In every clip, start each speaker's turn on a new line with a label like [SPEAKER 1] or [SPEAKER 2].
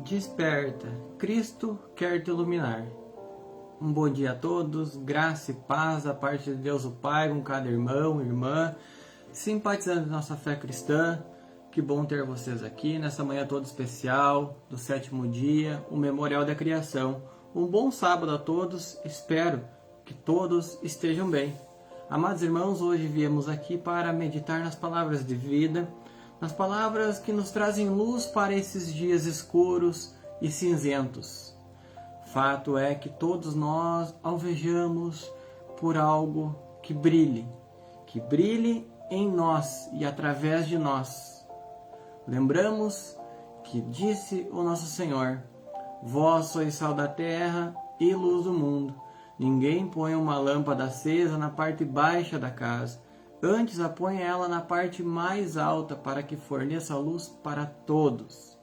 [SPEAKER 1] Desperta, Cristo quer te iluminar. Um bom dia a todos, graça e paz da parte de Deus o Pai, com cada irmão, irmã, simpatizando nossa fé cristã. Que bom ter vocês aqui nessa manhã toda especial, do 7º dia, o Memorial da Criação. Um bom sábado a todos, espero que todos estejam bem. Amados irmãos, hoje viemos aqui para meditar nas palavras de vida, nas palavras que nos trazem luz para esses dias escuros e cinzentos. Fato é que todos nós alvejamos por algo que brilhe em nós e através de nós. Lembramos que disse o nosso Senhor: vós sois sal da terra e luz do mundo. Ninguém põe uma lâmpada acesa na parte baixa da casa, antes a põe ela na parte mais alta, para que forneça luz para todos.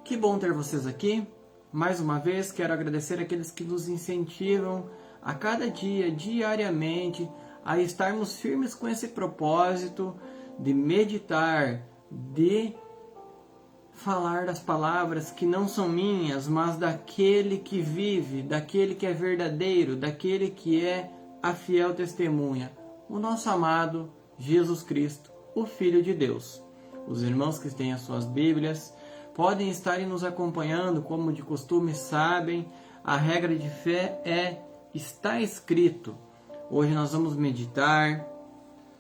[SPEAKER 1] Que bom ter vocês aqui. Mais uma vez, quero agradecer aqueles que nos incentivam a cada dia, diariamente, a estarmos firmes com esse propósito de meditar, de falar das palavras que não são minhas, mas daquele que vive, daquele que é verdadeiro, daquele que é a fiel testemunha, o nosso amado Jesus Cristo, o Filho de Deus. Os irmãos que têm as suas Bíblias podem estar nos acompanhando, como de costume sabem, a regra de fé está escrito. Hoje nós vamos meditar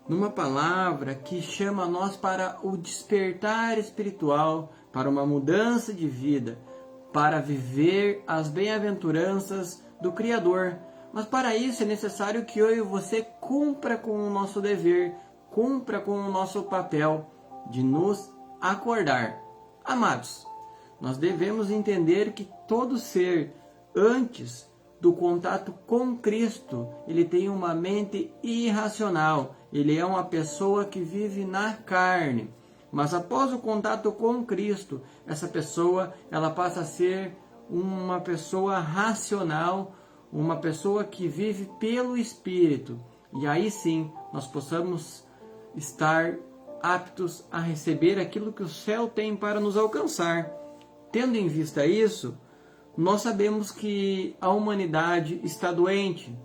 [SPEAKER 1] numa palavra que chama nós para o despertar espiritual, para uma mudança de vida, para viver as bem-aventuranças do Criador. Mas para isso é necessário que eu e você cumpra com o nosso dever, cumpra com o nosso papel de nos acordar. Amados, nós devemos entender que todo ser, antes do contato com Cristo, ele tem uma mente irracional. Ele é uma pessoa que vive na carne. Mas após o contato com Cristo, essa pessoa ela passa a ser uma pessoa racional, uma pessoa que vive pelo Espírito. E aí sim, nós possamos estar aptos a receber aquilo que o céu tem para nos alcançar. Tendo em vista isso, nós sabemos que a humanidade está doente,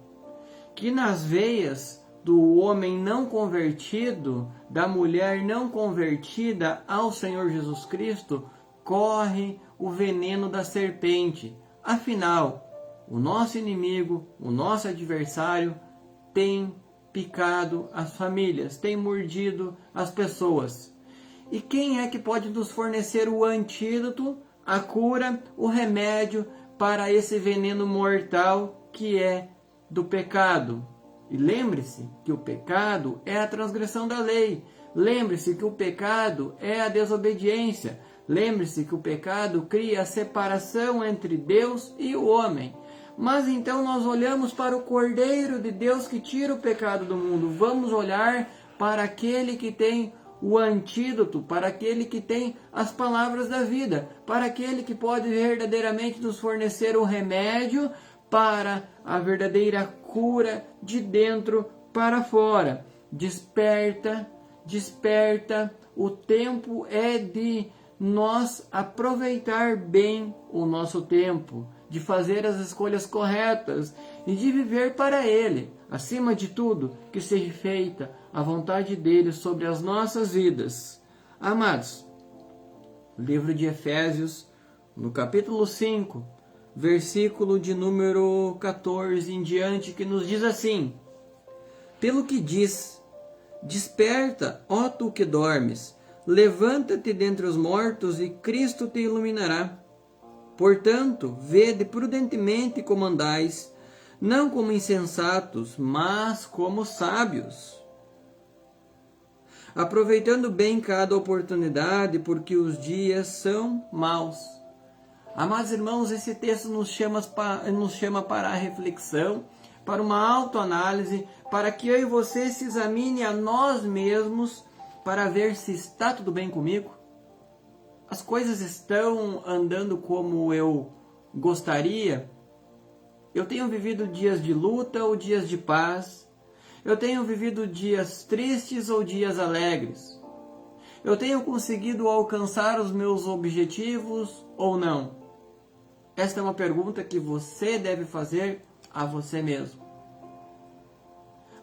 [SPEAKER 1] que nas veias do homem não convertido, da mulher não convertida ao Senhor Jesus Cristo, corre o veneno da serpente. Afinal, o nosso inimigo, o nosso adversário, tem picado as famílias, tem mordido as pessoas. E quem é que pode nos fornecer o antídoto, a cura, o remédio para esse veneno mortal que é do pecado? E lembre-se que o pecado é a transgressão da lei. Lembre-se que o pecado é a desobediência. Lembre-se que o pecado cria a separação entre Deus e o homem. Mas então nós olhamos para o Cordeiro de Deus que tira o pecado do mundo. Vamos olhar para aquele que tem o antídoto, para aquele que tem as palavras da vida, para aquele que pode verdadeiramente nos fornecer o remédio para a verdadeira cura de dentro para fora. Desperta, desperta. O tempo é de nós aproveitar bem o nosso tempo, de fazer as escolhas corretas e de viver para Ele. Acima de tudo, que seja feita a vontade dEle sobre as nossas vidas. Amados, livro de Efésios, no capítulo 5, versículo de número 14 em diante, que nos diz assim: pelo que diz, desperta, ó tu que dormes, levanta-te dentre os mortos e Cristo te iluminará. Portanto, vede prudentemente como andais, não como insensatos, mas como sábios, aproveitando bem cada oportunidade, porque os dias são maus. Amados irmãos, esse texto nos chama para a reflexão, para uma autoanálise, para que eu e você se examine a nós mesmos, para ver se está tudo bem comigo. As coisas estão andando como eu gostaria? Eu tenho vivido dias de luta ou dias de paz? Eu tenho vivido dias tristes ou dias alegres? Eu tenho conseguido alcançar os meus objetivos ou não? Esta é uma pergunta que você deve fazer a você mesmo.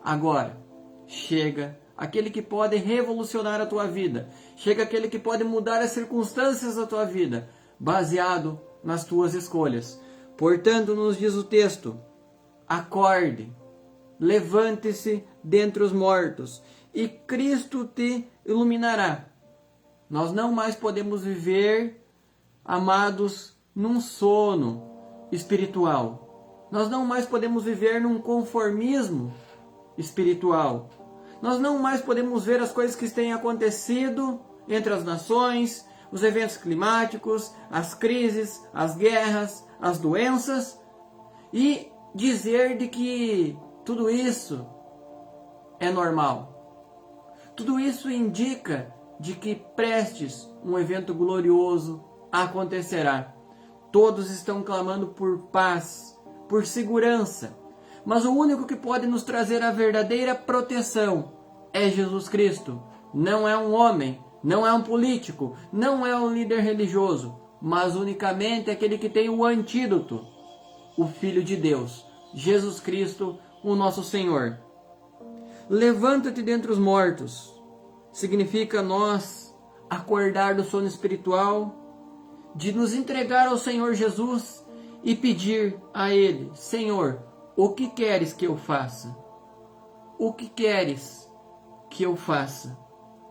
[SPEAKER 1] Agora, chega aquele que pode revolucionar a tua vida. Chega aquele que pode mudar as circunstâncias da tua vida, baseado nas tuas escolhas. Portanto, nos diz o texto: acorde, levante-se dentre os mortos, e Cristo te iluminará. Nós não mais podemos viver, amados, num sono espiritual. Nós não mais podemos viver num conformismo espiritual. Nós não mais podemos ver as coisas que têm acontecido entre as nações, os eventos climáticos, as crises, as guerras, as doenças, e dizer de que tudo isso é normal. Tudo isso indica de que prestes um evento glorioso acontecerá. Todos estão clamando por paz, por segurança. Mas o único que pode nos trazer a verdadeira proteção é Jesus Cristo. Não é um homem, não é um político, não é um líder religioso, mas unicamente aquele que tem o antídoto, o Filho de Deus, Jesus Cristo, o nosso Senhor. Levanta-te dentre os mortos. Significa nós acordar do sono espiritual, de nos entregar ao Senhor Jesus e pedir a Ele: Senhor, o que queres que eu faça? O que queres que eu faça?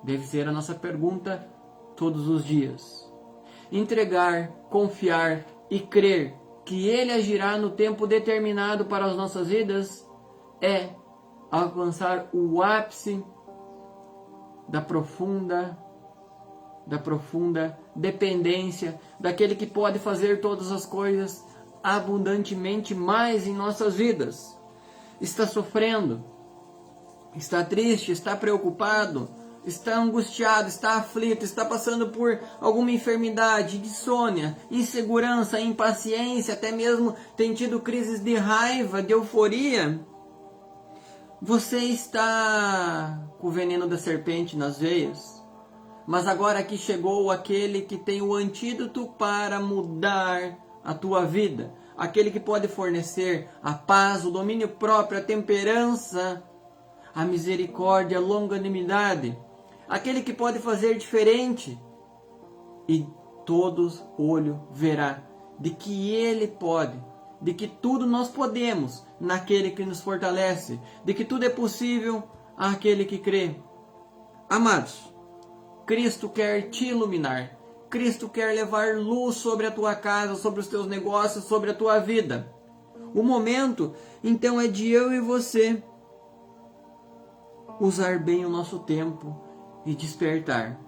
[SPEAKER 1] Deve ser a nossa pergunta todos os dias. Entregar, confiar e crer que Ele agirá no tempo determinado para as nossas vidas é alcançar o ápice da profunda dependência daquele que pode fazer todas as coisas abundantemente mais em nossas vidas. Está sofrendo, está triste, está preocupado, está angustiado, está aflito, está passando por alguma enfermidade, insônia, insegurança, impaciência, até mesmo tem tido crises de raiva, de euforia. Você está com o veneno da serpente nas veias, mas agora aqui chegou aquele que tem o antídoto para mudar a tua vida, aquele que pode fornecer a paz, o domínio próprio, a temperança, a misericórdia, a longanimidade, aquele que pode fazer diferente, e todos olho verá de que Ele pode, de que tudo nós podemos naquele que nos fortalece, de que tudo é possível àquele que crê. Amados, Cristo quer te iluminar. Cristo quer levar luz sobre a tua casa, sobre os teus negócios, sobre a tua vida. O momento, então, é de eu e você usar bem o nosso tempo e despertar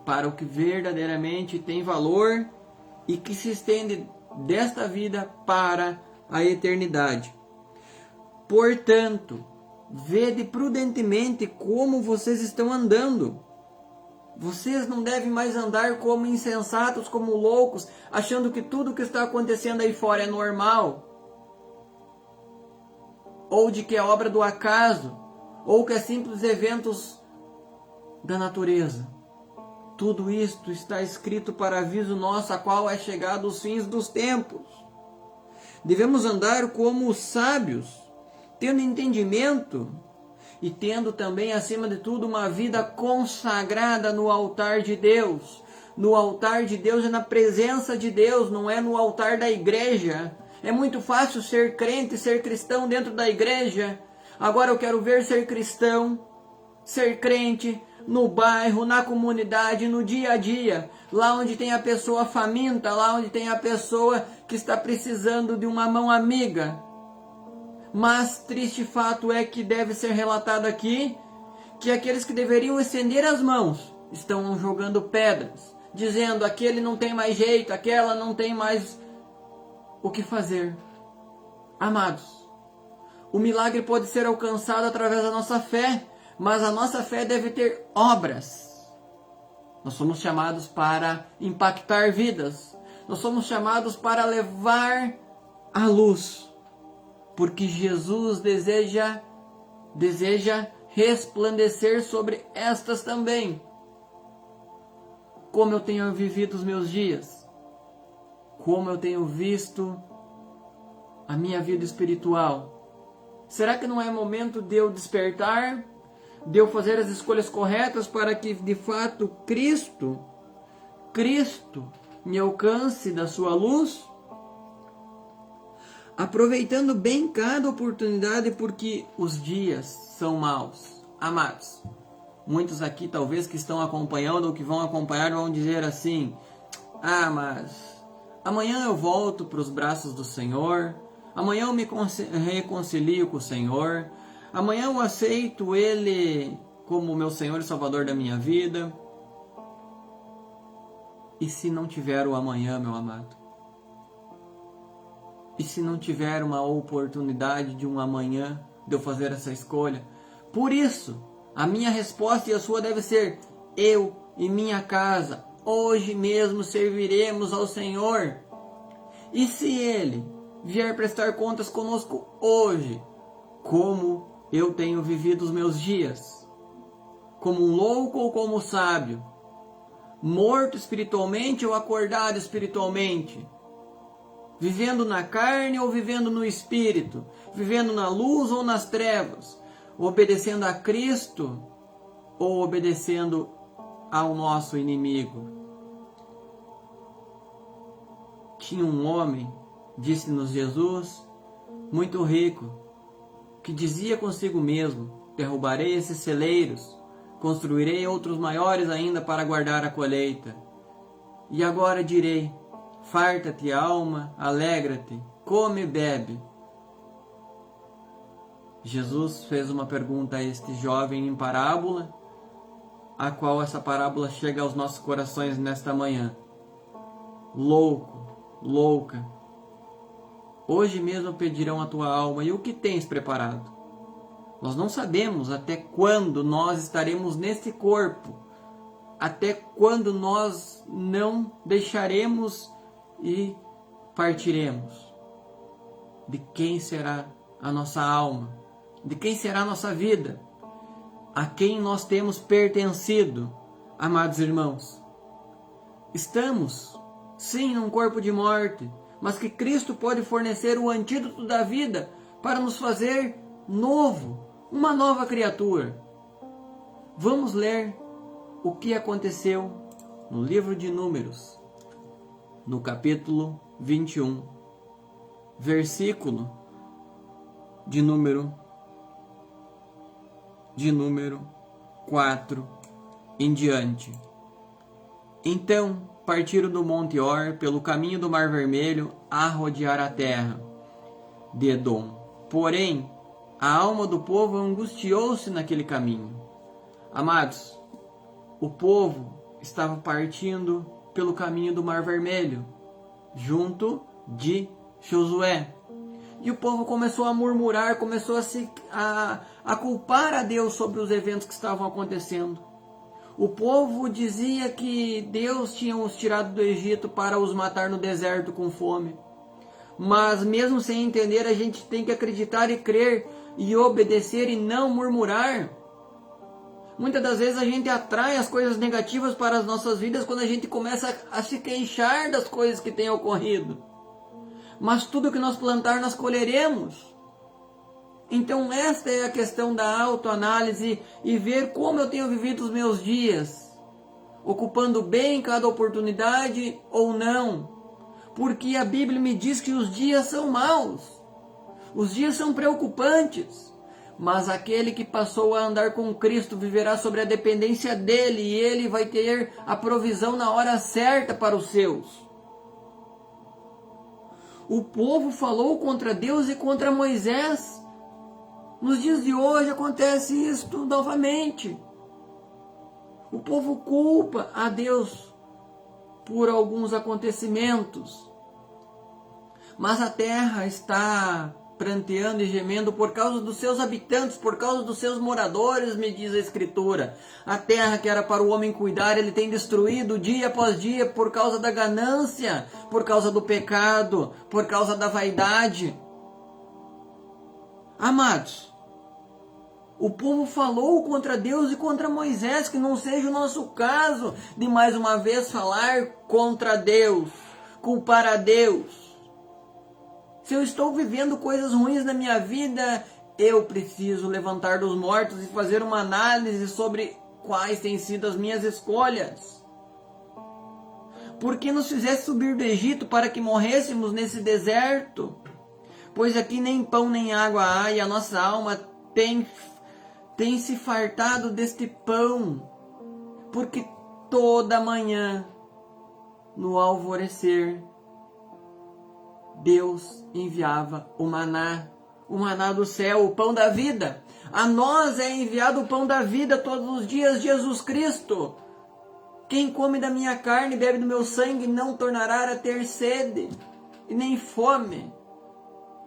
[SPEAKER 1] para o que verdadeiramente tem valor e que se estende desta vida para a eternidade. Portanto, vede prudentemente como vocês estão andando. Vocês não devem mais andar como insensatos, como loucos, achando que tudo que está acontecendo aí fora é normal, ou de que é obra do acaso, ou que é simples eventos da natureza. Tudo isto está escrito para aviso nosso, a qual é chegado os fins dos tempos. Devemos andar como os sábios, tendo entendimento e tendo também, acima de tudo, uma vida consagrada no altar de Deus. No altar de Deus é na presença de Deus, não é no altar da igreja. É muito fácil ser crente, ser cristão dentro da igreja. Agora eu quero ver ser cristão, ser crente no bairro, na comunidade, no dia a dia. Lá onde tem a pessoa faminta, lá onde tem a pessoa que está precisando de uma mão amiga. Mas triste fato é que deve ser relatado aqui que aqueles que deveriam estender as mãos estão jogando pedras, dizendo: aquele não tem mais jeito, aquela não tem mais o que fazer. Amados, o milagre pode ser alcançado através da nossa fé, mas a nossa fé deve ter obras. Nós somos chamados para impactar vidas, nós somos chamados para levar a luz, porque Jesus deseja resplandecer sobre estas também. como eu tenho vivido os meus dias, como eu tenho visto a minha vida espiritual. Será que não é momento de eu despertar, de eu fazer as escolhas corretas para que de fato Cristo me alcance da sua luz? Aproveitando bem cada oportunidade, porque os dias são maus. Amados, muitos aqui talvez que estão acompanhando ou que vão acompanhar vão dizer assim: ah, mas amanhã eu volto para os braços do Senhor, amanhã eu me reconcilio com o Senhor, amanhã eu aceito Ele como meu Senhor e Salvador da minha vida. E se não tiver o amanhã, meu amado? E se não tiver uma oportunidade de um amanhã, de eu fazer essa escolha? Por isso, a minha resposta e a sua deve ser: eu e minha casa, hoje mesmo serviremos ao Senhor. E se Ele vier prestar contas conosco hoje, como eu tenho vivido os meus dias? Como um louco ou como um sábio? Morto espiritualmente ou acordado espiritualmente? Vivendo na carne ou vivendo no espírito? Vivendo na luz ou nas trevas? Obedecendo a Cristo ou obedecendo ao nosso inimigo? Tinha um homem, disse-nos Jesus, muito rico, que dizia consigo mesmo: derrubarei esses celeiros, construirei outros maiores ainda para guardar a colheita. E agora direi: farta-te, alma, alegra-te, come e bebe. Jesus fez uma pergunta a este jovem em parábola, a qual essa parábola chega aos nossos corações nesta manhã. Louco, louca, hoje mesmo pedirão a tua alma, e o que tens preparado? Nós não sabemos até quando nós estaremos nesse corpo, até quando nós não deixaremos e partiremos. De quem será a nossa alma? De quem será a nossa vida? A quem nós temos pertencido, amados irmãos? Estamos, sim, num corpo de morte, mas que Cristo pode fornecer o antídoto da vida para nos fazer novo, uma nova criatura. Vamos ler o que aconteceu no livro de Números, no capítulo 21, versículo de número 4 em diante. Então partiram do Monte Or pelo caminho do Mar Vermelho a rodear a terra de Edom. Porém, a alma do povo angustiou-se naquele caminho. Amados, o povo estava partindo pelo caminho do Mar Vermelho, junto de Josué. E o povo começou a murmurar, começou a culpar a Deus sobre os eventos que estavam acontecendo. O povo dizia que Deus tinha os tirado do Egito para os matar no deserto com fome. Mas mesmo sem entender, a gente tem que acreditar e crer e obedecer e não murmurar. Muitas das vezes a gente atrai as coisas negativas para as nossas vidas quando a gente começa a se queixar das coisas que têm ocorrido. Mas tudo que nós plantar, nós colheremos. Então esta é a questão da autoanálise e ver como eu tenho vivido os meus dias. Ocupando bem cada oportunidade ou não. Porque a Bíblia me diz que os dias são maus. Os dias são preocupantes. Mas aquele que passou a andar com Cristo viverá sobre a dependência dele e ele vai ter a provisão na hora certa para os seus. O povo falou contra Deus e contra Moisés. Nos dias de hoje acontece isto novamente. O povo culpa a Deus por alguns acontecimentos. Mas a terra está pranteando e gemendo por causa dos seus habitantes, por causa dos seus moradores, me diz a Escritura. A terra que era para o homem cuidar, ele tem destruído dia após dia por causa da ganância, por causa do pecado, por causa da vaidade. Amados, O povo falou contra Deus e contra Moisés, que não seja o nosso caso de mais uma vez falar contra Deus, culpar a Deus. Se eu estou vivendo coisas ruins na minha vida, eu preciso levantar dos mortos e fazer uma análise sobre quais têm sido as minhas escolhas. Por que nos fizeste subir do Egito para que morrêssemos nesse deserto? Pois aqui nem pão nem água há, e a nossa alma tem se fartado deste pão, porque toda manhã, no alvorecer, Deus enviava o maná do céu, o pão da vida. A nós é enviado o pão da vida todos os dias, Jesus Cristo. Quem come da minha carne e bebe do meu sangue não tornará a ter sede e nem fome.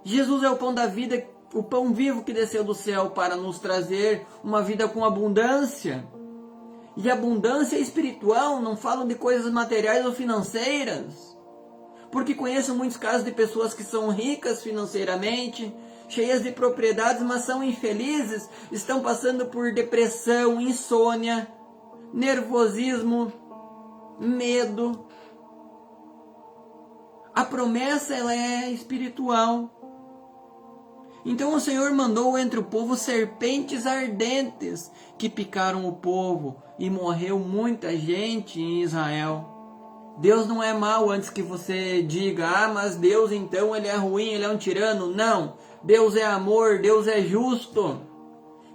[SPEAKER 1] Jesus é o pão da vida, o pão vivo que desceu do céu para nos trazer uma vida com abundância. E abundância espiritual, não falam de coisas materiais ou financeiras. Porque conheço muitos casos de pessoas que são ricas financeiramente, cheias de propriedades, mas são infelizes, estão passando por depressão, insônia, nervosismo, medo. A promessa ela é espiritual. Então o Senhor mandou entre o povo serpentes ardentes que picaram o povo e morreu muita gente em Israel. Deus não é mau antes que você diga, mas Deus então ele é ruim, ele é um tirano. Não, Deus é amor, Deus é justo.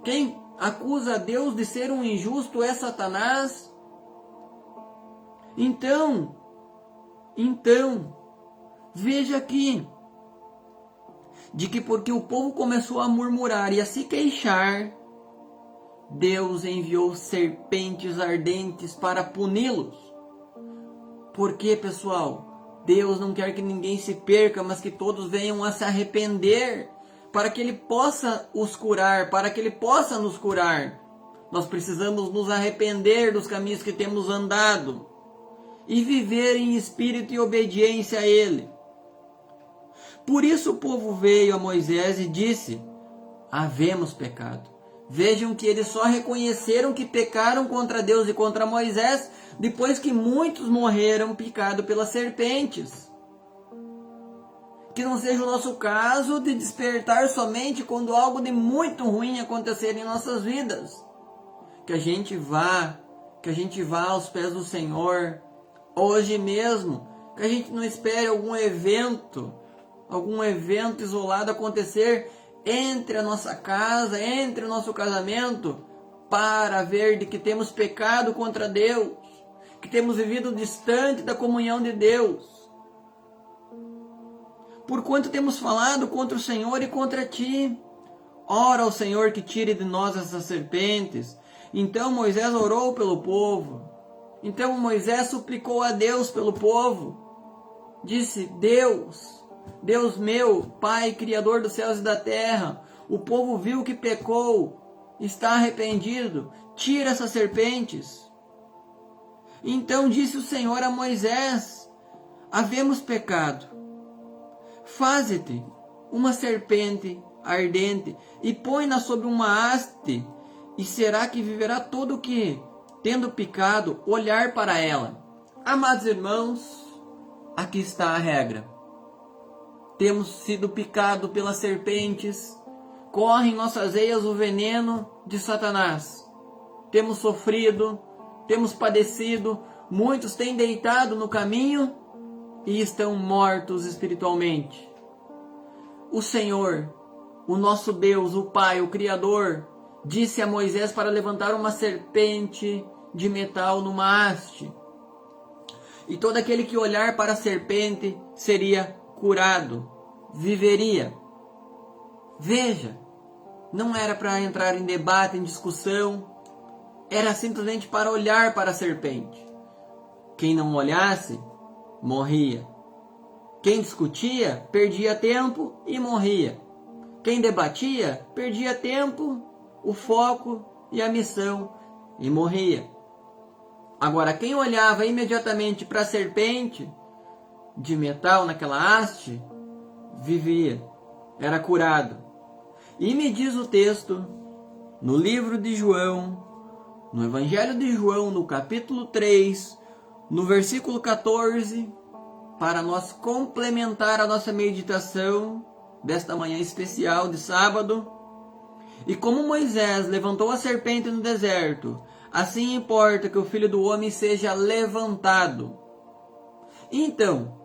[SPEAKER 1] Quem acusa Deus de ser um injusto é Satanás. Então, veja aqui, de que porque o povo começou a murmurar e a se queixar, Deus enviou serpentes ardentes para puni-los. Por quê, pessoal? Deus não quer que ninguém se perca, mas que todos venham a se arrepender, para que Ele possa os curar, para que Ele possa nos curar. Nós precisamos nos arrepender dos caminhos que temos andado e viver em espírito e obediência a Ele. Por isso o povo veio a Moisés e disse, havemos pecado. Vejam que eles só reconheceram que pecaram contra Deus e contra Moisés depois que muitos morreram picados pelas serpentes. Que não seja o nosso caso de despertar somente quando algo de muito ruim acontecer em nossas vidas. Que a gente vá aos pés do Senhor hoje mesmo. Que a gente não espere algum evento isolado acontecer entre a nossa casa, entre o nosso casamento, para ver de que temos pecado contra Deus, que temos vivido distante da comunhão de Deus. Porquanto temos falado contra o Senhor e contra ti. Ora ao Senhor que tire de nós essas serpentes. Então Moisés orou pelo povo. Então Moisés suplicou a Deus pelo povo. Disse, Deus meu, Pai, Criador dos céus e da terra, o povo viu que pecou, está arrependido, tira essas serpentes. Então disse o Senhor a Moisés, havemos pecado, faze-te uma serpente ardente e põe-na sobre uma haste, e será que viverá todo o que, tendo picado, olhar para ela. Amados irmãos, aqui está a regra. Temos sido picados pelas serpentes, corre em nossas veias o veneno de Satanás. Temos sofrido, temos padecido, muitos têm deitado no caminho e estão mortos espiritualmente. O Senhor, o nosso Deus, o Pai, o Criador, disse a Moisés para levantar uma serpente de metal numa haste. E todo aquele que olhar para a serpente seria curado, viveria. Veja, não era para entrar em debate, em discussão, era simplesmente para olhar para a serpente. Quem não olhasse, morria. Quem discutia, perdia tempo e morria. Quem debatia, perdia tempo, o foco e a missão e morria. Agora, quem olhava imediatamente para a serpente de metal naquela haste, vivia, era curado. E me diz o texto, no livro de João, no Evangelho de João, no capítulo 3, no versículo 14, para nós complementar a nossa meditação desta manhã especial de sábado. E como Moisés levantou a serpente no deserto, assim importa que o Filho do Homem seja levantado. Então,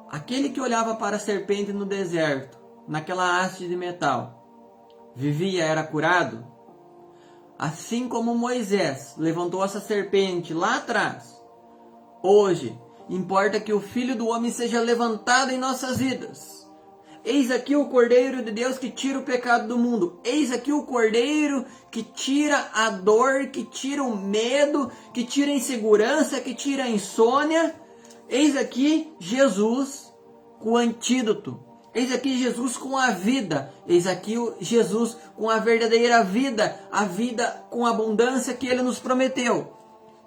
[SPEAKER 1] aquele que olhava para a serpente no deserto, naquela haste de metal, vivia, era curado? Assim como Moisés levantou essa serpente lá atrás, hoje importa que o Filho do Homem seja levantado em nossas vidas. Eis aqui o Cordeiro de Deus que tira o pecado do mundo. Eis aqui o Cordeiro que tira a dor, que tira o medo, que tira a insegurança, que tira a insônia. Eis aqui Jesus com o antídoto. Eis aqui Jesus com a vida. Eis aqui Jesus com a verdadeira vida. A vida com abundância que Ele nos prometeu.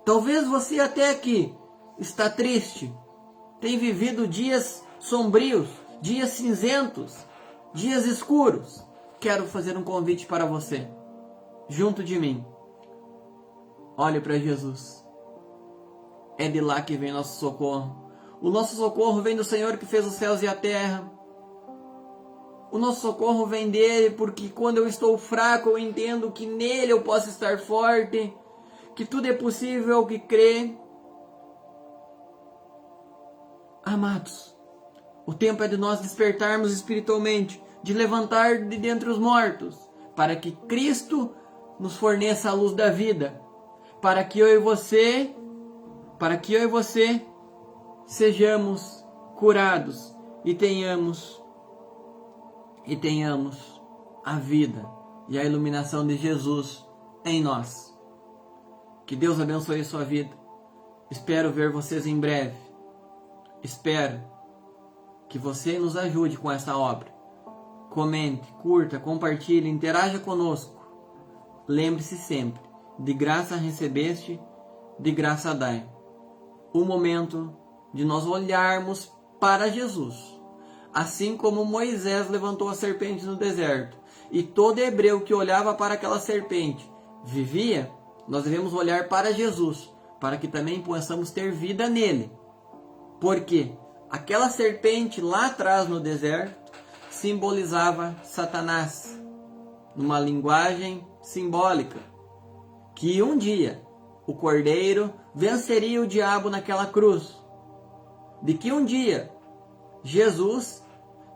[SPEAKER 1] Talvez você até aqui está triste. Tem vivido dias sombrios, dias cinzentos, dias escuros. Quero fazer um convite para você. Junto de mim. Olhe para Jesus. É de lá que vem nosso socorro. O nosso socorro vem do Senhor que fez os céus e a terra. O nosso socorro vem dele, porque quando eu estou fraco, eu entendo que nele eu posso estar forte, que tudo é possível ao que crê. Amados, o tempo é de nós despertarmos espiritualmente, de levantar de dentre os mortos, para que Cristo nos forneça a luz da vida, para que eu e você sejamos curados e tenhamos a vida e a iluminação de Jesus em nós. Que Deus abençoe a sua vida. Espero ver vocês em breve. Espero que você nos ajude com essa obra. Comente, curta, compartilhe, interaja conosco. Lembre-se sempre, de graça recebeste, de graça dai. O momento de nós olharmos para Jesus. Assim como Moisés levantou a serpente no deserto, e todo hebreu que olhava para aquela serpente vivia, nós devemos olhar para Jesus, para que também possamos ter vida nele. Porque aquela serpente lá atrás no deserto simbolizava Satanás, numa linguagem simbólica, que um dia o Cordeiro venceria o diabo naquela cruz, de que um dia Jesus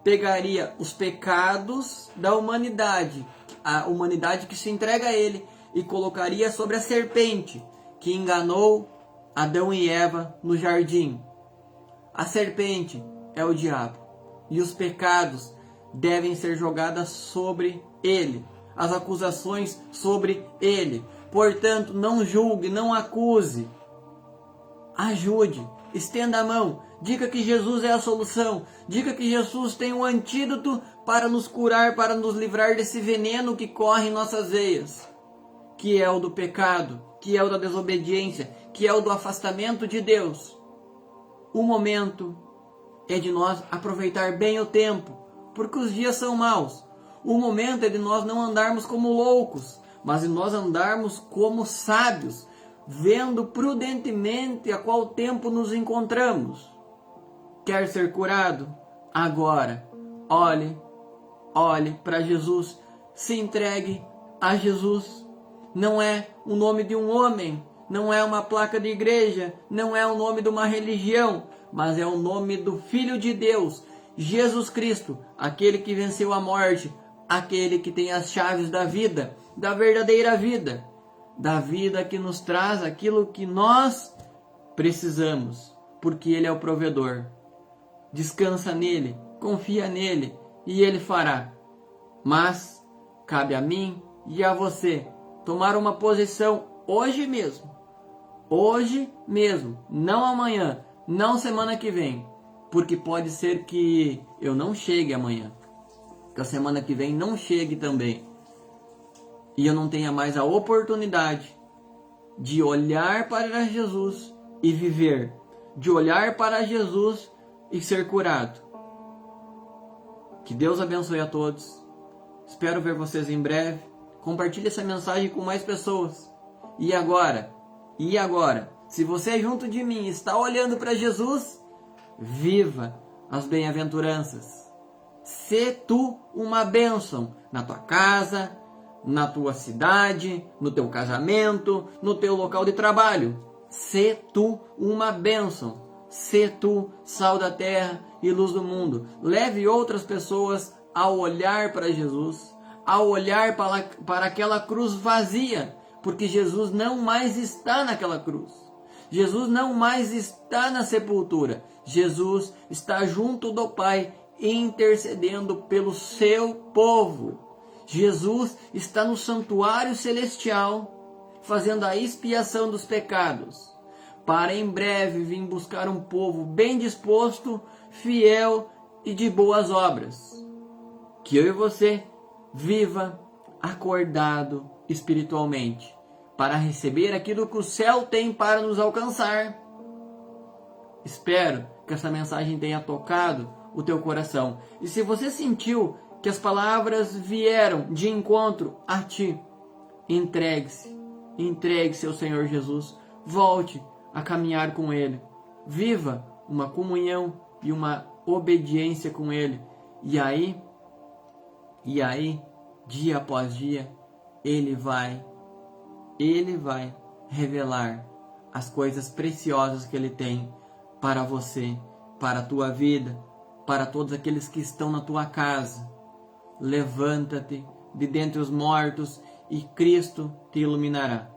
[SPEAKER 1] pegaria os pecados da humanidade, a humanidade que se entrega a ele, e colocaria sobre a serpente que enganou Adão e Eva no jardim. A serpente é o diabo, e os pecados devem ser jogados sobre ele, as acusações sobre ele. Portanto, não julgue, não acuse, ajude, estenda a mão, diga que Jesus é a solução, diga que Jesus tem um antídoto para nos curar, para nos livrar desse veneno que corre em nossas veias, que é o do pecado, que é o da desobediência, que é o do afastamento de Deus. O momento é de nós aproveitar bem o tempo, porque os dias são maus. O momento é de nós não andarmos como loucos, mas de nós andarmos como sábios, vendo prudentemente a qual tempo nos encontramos. Quer ser curado? Agora, olhe para Jesus, se entregue a Jesus. Não é o nome de um homem, não é uma placa de igreja, não é o nome de uma religião, mas é o nome do Filho de Deus, Jesus Cristo, aquele que venceu a morte, aquele que tem as chaves da vida, da verdadeira vida, da vida que nos traz aquilo que nós precisamos, porque Ele é o provedor. Descansa nele, confia nele e Ele fará. Mas cabe a mim e a você tomar uma posição hoje mesmo, não amanhã, não semana que vem, porque pode ser que eu não chegue amanhã, que a semana que vem não chegue também, e eu não tenha mais a oportunidade de olhar para Jesus e viver, de olhar para Jesus e ser curado. Que Deus abençoe a todos. Espero ver vocês em breve. compartilhe essa mensagem com mais pessoas. E agora, se você junto de mim está olhando para Jesus, viva as bem-aventuranças. Sê tu uma bênção na tua casa, na tua cidade, no teu casamento, no teu local de trabalho. Sê tu uma bênção. Sê tu sal da terra e luz do mundo. Leve outras pessoas a olhar para Jesus, a olhar para aquela cruz vazia, porque Jesus não mais está naquela cruz. Jesus não mais está na sepultura. Jesus está junto do Pai, intercedendo pelo seu povo. Jesus está no santuário celestial, fazendo a expiação dos pecados, para em breve vir buscar um povo bem disposto, fiel e de boas obras. Que eu e você viva acordado espiritualmente, para receber aquilo que o céu tem para nos alcançar. Espero que essa mensagem tenha tocado o teu coração. E se você sentiu que as palavras vieram de encontro a ti, entregue-se ao Senhor Jesus. Volte a caminhar com Ele. Viva uma comunhão e uma obediência com Ele. E aí, dia após dia, Ele vai revelar as coisas preciosas que Ele tem para você, para a tua vida, para todos aqueles que estão na tua casa. Levanta-te de dentre os mortos e Cristo te iluminará.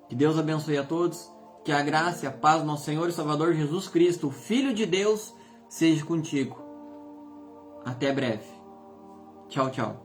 [SPEAKER 1] Que Deus abençoe a todos, que a graça e a paz do nosso Senhor e Salvador Jesus Cristo, o Filho de Deus, seja contigo. Até breve. Tchau, tchau.